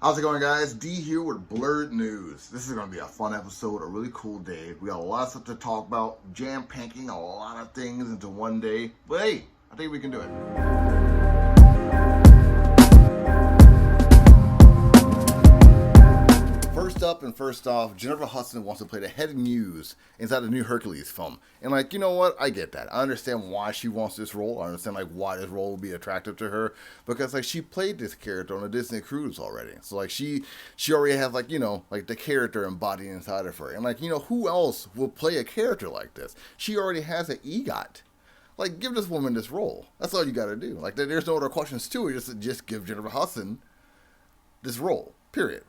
How's it going, guys? D here with Blerd News. This is going to be a fun episode, a really cool day. We got a lot of stuff to talk about, jam-packing a lot of things into one day. But hey, I think we can do it. First off, Jennifer Hudson wants to play the head of news inside the new Hercules film. And you know what? I get that. I understand why she wants this role. I understand why this role would be attractive to her because she played this character on a Disney cruise already. So she already has the character embodied inside of her. And who else will play a character like this? She already has an EGOT. Give this woman this role. That's all you got to do. There's no other questions to it. Just give Jennifer Hudson this role. Period.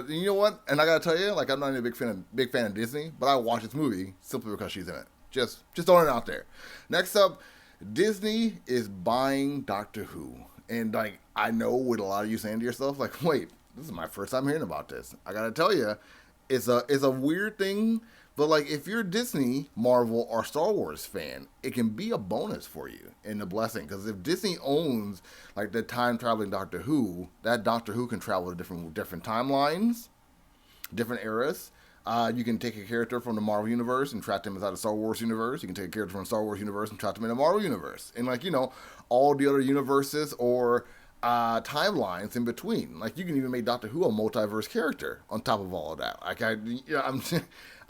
You know what? And I gotta tell you, I'm not a big fan of Disney, but I watch this movie simply because she's in it. Just throwing it out there. Next up, Disney is buying Doctor Who, and I know what a lot of you saying to yourself, wait, this is my first time hearing about this. I gotta tell you, it's a weird thing. But if you're a Disney, Marvel, or Star Wars fan, it can be a bonus for you and a blessing. Because if Disney owns the time traveling Doctor Who, that Doctor Who can travel to different timelines, different eras. You can take a character from the Marvel universe and trap them inside the Star Wars universe. You can take a character from the Star Wars universe and trap them in the Marvel universe, and all the other universes or timelines in between. You can even make Doctor Who a multiverse character on top of all of that.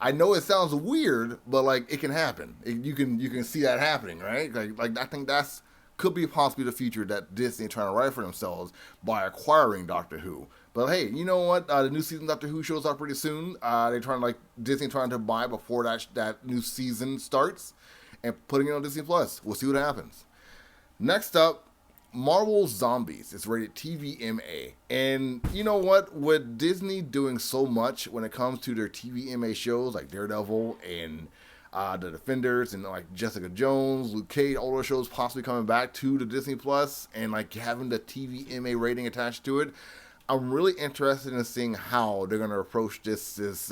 I know it sounds weird, but it can happen. You can see that happening, right? I think that's could be possibly the future that Disney trying to write for themselves by acquiring Doctor Who. But hey, you know what? The new season of Doctor Who shows up pretty soon. They're trying Disney trying to buy before that new season starts and putting it on Disney Plus. We'll see what happens. Next up, Marvel Zombies is rated TVMA. And you know what? With Disney doing so much when it comes to their TVMA shows like Daredevil and The Defenders and Jessica Jones, Luke Cage, all those shows possibly coming back to the Disney Plus and having the TVMA rating attached to it, I'm really interested in seeing how they're going to approach this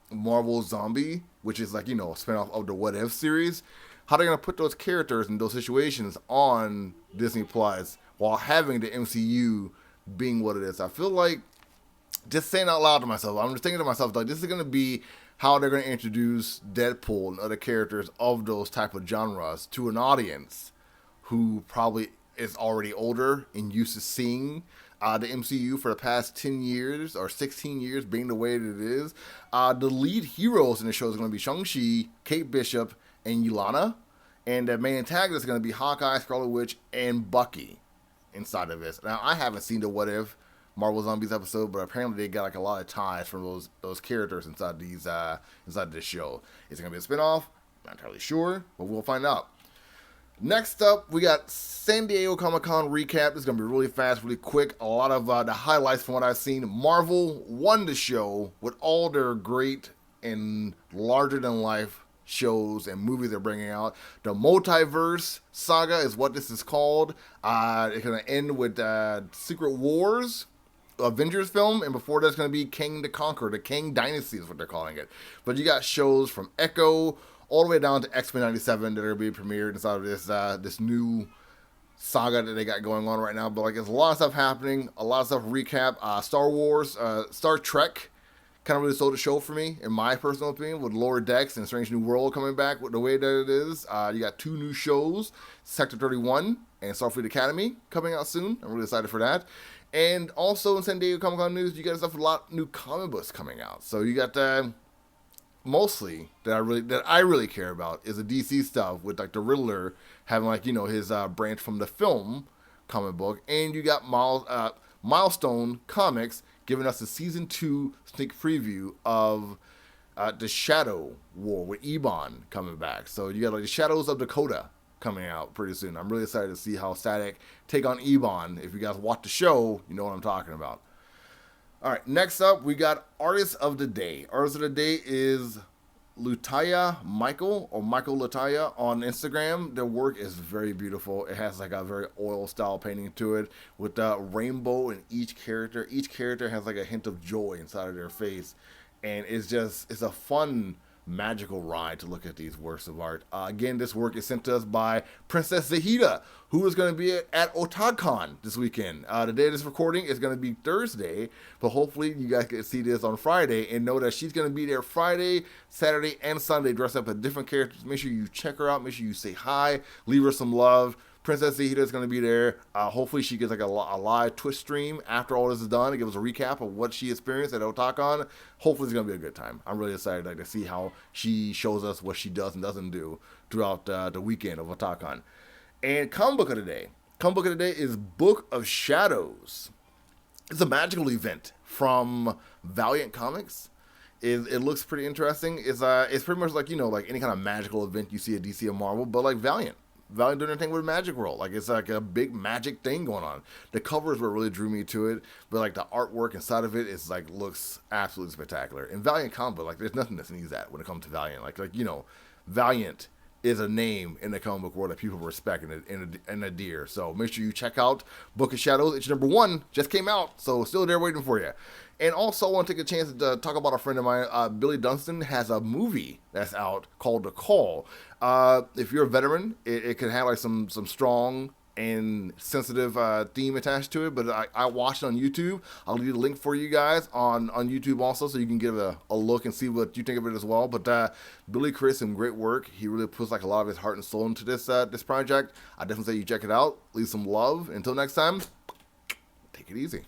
Marvel Zombie, which is a spinoff of the What If series. How they're going to put those characters in those situations on Disney Plus while having the MCU being what it is. I feel just saying out loud to myself, I'm just thinking to myself, this is going to be how they're going to introduce Deadpool and other characters of those type of genres to an audience who probably is already older and used to seeing the MCU for the past 10 years or 16 years being the way that it is. The lead heroes in the show is going to be Shang-Chi, Kate Bishop, and Yelena, and the main antagonist is going to be Hawkeye, Scarlet Witch, and Bucky inside of this. Now, I haven't seen the What If Marvel Zombies episode, but apparently they got a lot of ties from those characters inside this show. Is it going to be a spinoff? Not entirely sure, but we'll find out. Next up, we got San Diego Comic-Con recap. This is going to be really fast, really quick. A lot of the highlights from what I've seen. Marvel won the show with all their great and larger-than-life shows and movies they're bringing out. The Multiverse Saga is what this is called. It's going to end with Secret Wars, Avengers film, and before that's going to be Kang the Conqueror. The Kang Dynasty is what they're calling it. But you got shows from Echo all the way down to X-Men 97 that are being premiered inside of this new saga that they got going on right now. But there's a lot of stuff happening, a lot of stuff recap. Star Wars, Star Trek kind of really sold the show for me, in my personal opinion, with Lower Decks and Strange New World coming back with the way that it is. You got 2 new shows, Sector 31 and Starfleet Academy coming out soon. I'm really excited for that. And also in San Diego Comic-Con news, you got stuff with a lot of new comic books coming out. So you got mostly that I really care about is the DC stuff with the Riddler having his branch from the film comic book, and you got Milestone Comics giving us a season 2 sneak preview of the Shadow War with Ebon coming back. So you got the Shadows of Dakota coming out pretty soon. I'm really excited to see how Static take on Ebon. If you guys watch the show, you know what I'm talking about. All right, next up, we got Artist of the Day. Artist of the Day is Lutaya Michael, or Michael Lutaya on Instagram. Their work is very beautiful. It has a very oil style painting to it with a rainbow in each character. Each character has a hint of joy inside of their face. And it's a fun magical ride to look at these works of art. Again, this work is sent to us by Princess Zahida, who is going to be at Otakon this weekend. The day of this recording is going to be Thursday, but hopefully you guys can see this on Friday and know that she's going to be there Friday, Saturday, and Sunday dressed up as different characters. Make sure you check her out. Make sure you say hi, leave her some love. Princess Zahida is going to be there. Hopefully she gets like a live Twitch stream after all this is done to give us a recap of what she experienced at Otakon. Hopefully it's going to be a good time. I'm really excited to see how she shows us what she does and doesn't do throughout the weekend of Otakon. And comic book of the day. Comic book of the day is Book of Shadows. It's a magical event from Valiant Comics. It looks pretty interesting. It's pretty much like, like any kind of magical event you see at DC or Marvel, but like Valiant doing their thing with a magic world. Like, it's like a big magic thing going on. The covers what really drew me to it, but like the artwork inside of it is like looks absolutely spectacular. In Valiant comic book, like there's nothing that sneezes at when it comes to Valiant. Like Valiant is a name in the comic book world that people respect and adhere. So make sure you check out Book of Shadows. Issue number 1 just came out, so still there waiting for you. And also, I want to take a chance to talk about a friend of mine. Billy Dunstan has a movie that's out called The Call. If you're a veteran, it can have like some strong and sensitive theme attached to it, but I watched it on YouTube. I'll leave a link for you guys on YouTube also, so you can give a look and see what you think of it as well. But Billy Chris, some great work. He really puts like a lot of his heart and soul into this project. I definitely say you check it out. Leave some love. Until next time, take it easy.